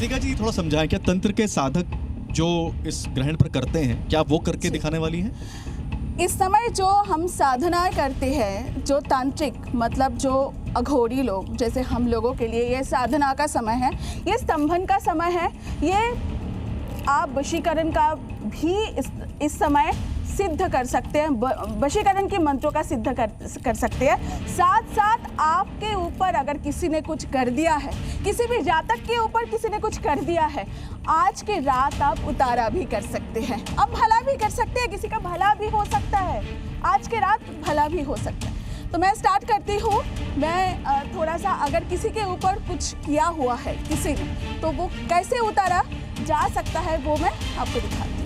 कृतिका जी थोड़ा समझाएं, क्या तंत्र के साधक जो इस ग्रहण पर करते हैं, क्या वो करके दिखाने वाली हैं? इस समय जो हम साधना करते हैं, जो तांत्रिक मतलब जो अघोरी लोग जैसे हम लोगों के लिए ये साधना का समय है, ये स्तंभन का समय है। ये आप वशीकरण का भी इस समय सिद्ध कर सकते हैं, वशीकरण के मंत्रों का सिद्ध कर सकते हैं। साथ साथ आपके ऊपर अगर किसी ने कुछ कर दिया है, किसी भी जातक के ऊपर किसी ने कुछ कर दिया है, आज के रात आप उतारा भी कर सकते हैं, अब भला भी कर सकते हैं, किसी का भला भी हो सकता है, आज के रात भला भी हो सकता है। तो मैं स्टार्ट करती हूँ। मैं थोड़ा सा अगर किसी के ऊपर कुछ किया हुआ है किसी ने, तो वो कैसे उतारा जा सकता है वो मैं आपको दिखाती हूँ।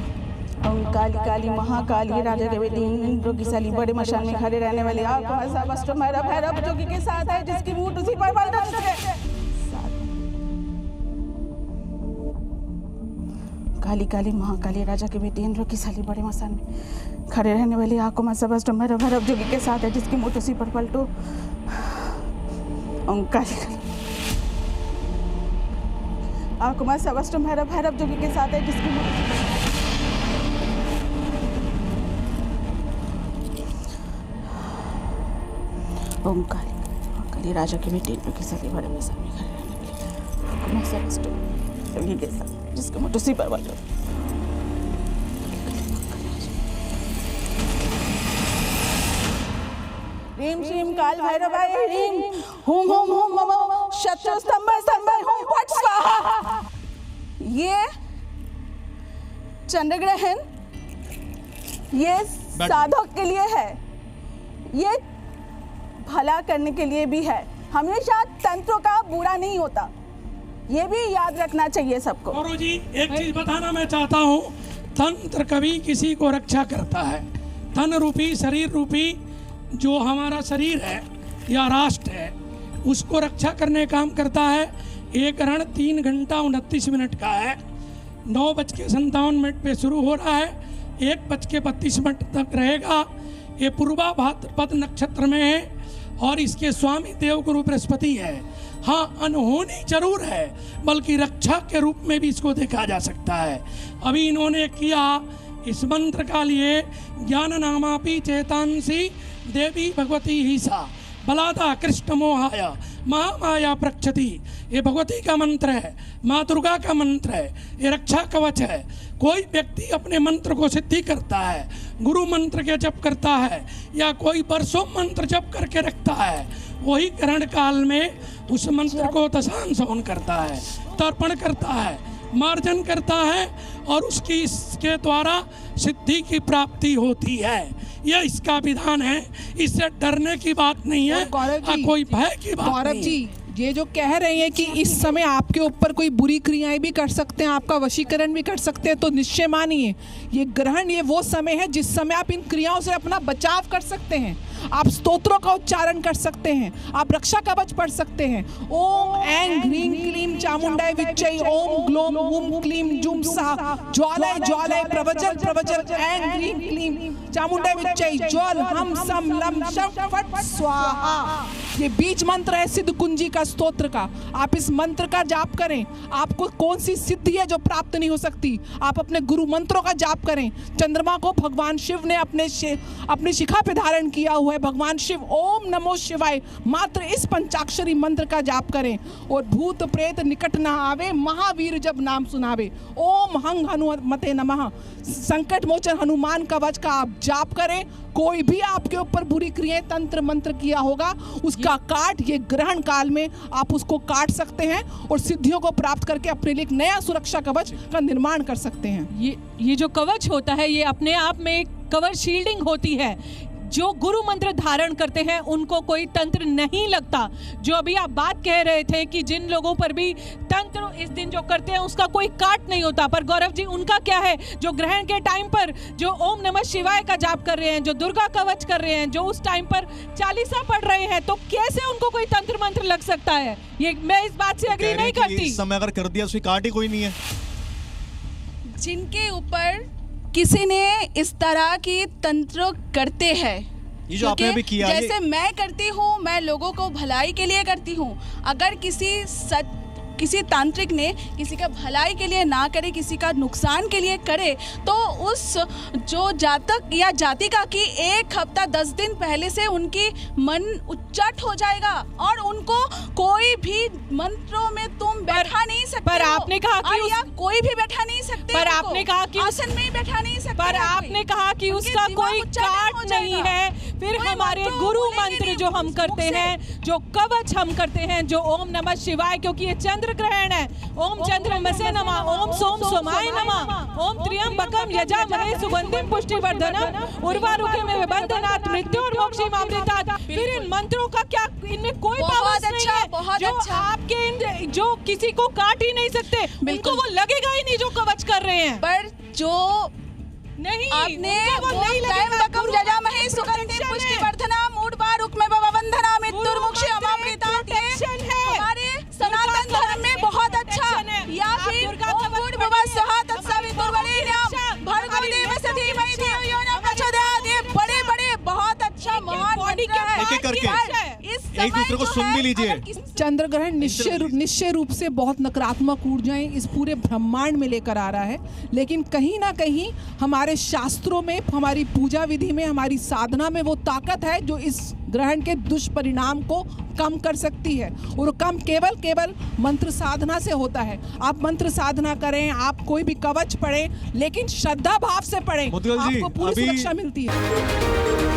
ओम काली काली महाकाली राजा के बेटी इंद्र की साली बड़े मशान में खड़े रहने वाले आप भैरव जोगी के साथ है, जिसकी मूठ उसी पर बल दर्श है। काली काली महाकाली राजा के बेटी इंद्र की साली बड़े मशान में खड़े रहने वाली आंखों में सबस्ट भैरव जोगी के साथ है, जिसकी मूठ उसी पर पलटो। ओम काली काली आंखों में सबस्ट भैरव जोगी के साथ है, जिसकी मूठ ओम काली राजा के बेटी इंद्र की साली बड़े मशान में खड़े रहने वाली सबस्ट जोगी के साथ, जिसके मूठ उसी पर पलटो। ह्रीं श्रीं काल भैरवाय ह्रीं हुं हुं हुं मम शत्रु स्तंभ हुं फट स्वाहा। ये चंद्रग्रहण ये साधक के लिए है, ये भला करने के लिए भी है। हमेशा तंत्रों का बुरा नहीं होता, ये भी याद रखना चाहिए सबको। गुरुजी एक चीज बताना मैं चाहता हूँ, तंत्र कभी किसी को रक्षा करता है। तन रूपी शरीर रूपी जो हमारा शरीर है या राष्ट्र है, उसको रक्षा करने काम करता है। ये ग्रहण 3 घंटा 29 मिनट का है। 9:57 पे शुरू हो रहा है, 1:32 तक रहेगा। ये पूर्वा भाद्रपद नक्षत्र में है और इसके स्वामी देवगुरु बृहस्पति है। हाँ, अनहोनी जरूर है, बल्कि रक्षा के रूप में भी इसको देखा जा सकता है। अभी इन्होंने किया इस मंत्र का लिए ज्ञान नामापि चेतांसी देवी भगवती ही सा बलादा कृष्ण मोहाय महामाया प्रक्षति। ये भगवती का मंत्र है, माँ दुर्गा का मंत्र है, ये रक्षा कवच है। कोई व्यक्ति अपने मंत्र को सिद्धि करता है, गुरु मंत्र के जप करता है या कोई वर्षों मंत्र जप करके रखता है, वही ग्रहण काल में उस मंत्र को दशांशोन करता है, तर्पण करता है, मार्जन करता है और उसकी इसके द्वारा सिद्धि की प्राप्ति होती है। यह इसका विधान है, इससे डरने की बात नहीं है, कोई भय की बात गौरव नहीं। जी ये जो कह रहे हैं कि इस समय आपके ऊपर कोई बुरी क्रियाएं भी कर सकते हैं, आपका वशीकरण भी कर सकते हैं, तो निश्चय मानिए ये ग्रहण ये वो समय है जिस समय आप इन क्रियाओं से अपना बचाव कर सकते हैं। आप स्तोत्रों का उच्चारण कर सकते हैं, आप रक्षा कवच पढ़ सकते हैं। ओम ऐं ह्रीं क्लीं चामुंडाय विच्चै ओम ग्लोम हुम क्लीं जुम सा ज्वालय ज्वालय प्रवजल प्रवजल ऐं ह्रीं क्लीं चामुंडाय विच्चै ज्वल हम सम लम शम फट स्वाहा। ये बीज मंत्र है सिद्ध कुंजी का स्तोत्र का। आप इस मंत्र का जाप करें, आपको कौन सी सिद्धि है जो प्राप्त नहीं हो सकती। आप अपने गुरु मंत्रों का जाप करें। चंद्रमा को भगवान शिव ने अपनी शिखा पे धारण किया हुआ है। भगवान शिव ओम नमो शिवाय मात्र इस पंचाक्षरी मंत्र का जाप करें और भूत प्रेत निकट न आवे, महावीर जब नाम सुनावे। ओम हंग हनुमते नमः संकट मोचन हनुमान कवच का आप जाप करें। कोई भी आपके ऊपर बुरी क्रियाएं तंत्र मंत्र किया होगा उसका काट ये ग्रहण काल में आप उसको काट सकते हैं और सिद्धियों को प्राप्त करके अपने लिए एक नया सुरक्षा कवच का निर्माण कर सकते हैं। ये जो कवच होता है ये अपने आप में एक कवच शील्डिंग होती है। जो गुरु मंत्र धारण करते हैं उनको कोई तंत्र नहीं लगता। जो अभी आप बात कह रहे थे कि जिन लोगों पर भी तंत्र इस दिन जो करते हैं उसका कोई काट नहीं होता, पर गौरव जी उनका क्या है जो ग्रहण के टाइम पर जो ओम नमः शिवाय का जाप कर रहे हैं, जो दुर्गा कवच कर रहे हैं, जो उस टाइम पर चालीसा पढ़ रहे हैं, तो कैसे उनको कोई तंत्र मंत्र लग सकता है? ये मैं इस बात से एग्री नहीं करती। इस समय अगर कर दिया उसकी काट ही कोई नहीं है। जिनके ऊपर किसी ने इस तरह की तंत्र करते हैं, ये जो आपने अभी किया, जैसे मैं करती हूँ, मैं लोगों को भलाई के लिए करती हूँ। अगर किसी किसी तांत्रिक ने किसी का भलाई के लिए ना करे, किसी का नुकसान के लिए करे, तो उस जो जातक या जातिका की 1 हफ्ता 10 दिन पहले से उनकी मन उच्चट हो जाएगा और उनको कोई भी मंत्रों में तुम बैठा नहीं सकते। पर आपने कहा कि या कोई भी बैठा नहीं सकते। पर आपने कहा कि आसन में ही बैठा नहीं सकते। पर आपने कहा कि उसका कोई काट नहीं है। फिर हमारे गुरु मंत्र जो हम करते हैं, जो कवच हम करते हैं, जो ओम नमः शिवाय, क्योंकि ये चंद्र ग्रहण है, ओम चंद्रमसे नमः, ओम सोम सोमाय नमः, ओम त्र्यंबकम यजामहे सुगंधिम पुष्टिवर्धनम उर्वारुकमिव बंधनात् मृत्योर्मोक्षीमामृतात्। फिर इन मंत्रों का क्या, इनमें कोई पावर नहीं है जो आपके जो किसी को काट ही नहीं सकते, उनको वो लगेगा ही नहीं जो कवच कर रहे हैं। पर जो नहीं, आपने वो नहीं लगेगा। त्र्यंबकम यजामहे सुगंधिम पुष्टिवर्धनम उर्वारुकमिव बंधनात् मृत्योर्मोक्षीमामृतात् हमारे सनातन धर्म में बहुत अच्छा। या फिर ओम भूर्भुवः स्वः तत्सवितुर्वरेण्यं भर्गो देवस्य धीमहि धियो यो न प्रचोदयात्। ये बड़े-बड़े बहुत अच्छा महान मंत्र है। एक-एक करके एक दूसरे को सुन भी लीजिए। चंद्र ग्रहण निश्चय रूप से बहुत नकारात्मक ऊर्जाएं इस पूरे ब्रह्मांड में लेकर आ रहा है, लेकिन कहीं ना कहीं हमारे शास्त्रों में, हमारी पूजा विधि में, हमारी साधना में वो ताकत है जो इस ग्रहण के दुष्परिणाम को कम कर सकती है। और कम केवल मंत्र साधना से होता है। आप मंत्र साधना करें, आप कोई भी कवच पढ़ें, लेकिन श्रद्धा भाव से पढ़ें, आपको पूरी सुरक्षा मिलती है।